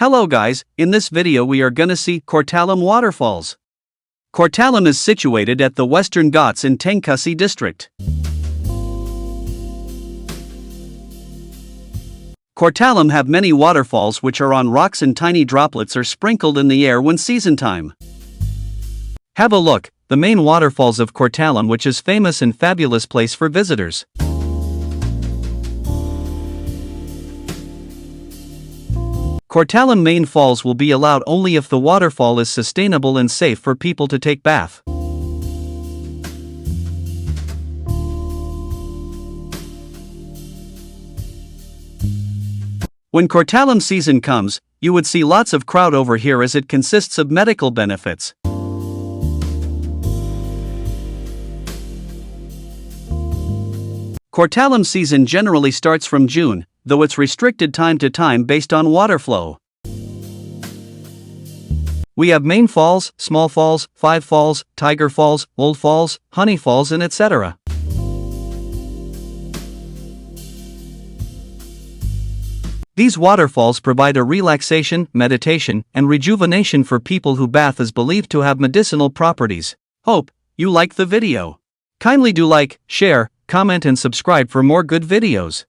Hello guys, in this video we are gonna see Courtallam Waterfalls. Courtallam is situated at the Western Ghats in Tenkasi district. Courtallam have many waterfalls which are on rocks and tiny droplets are sprinkled in the air when season time. Have a look, the main waterfalls of Courtallam, which is famous and fabulous place for visitors. Courtallam main falls will be allowed only if the waterfall is sustainable and safe for people to take bath. When Courtallam season comes, you would see lots of crowd over here as it consists of medical benefits. Courtallam season generally starts from June, though it's restricted time to time based on water flow. We have main falls, small falls, five falls, tiger falls, old falls, honey falls and etc. These waterfalls provide a relaxation, meditation, and rejuvenation for people who bath is believed to have medicinal properties. Hope you like the video. Kindly do like, share, comment and subscribe for more good videos.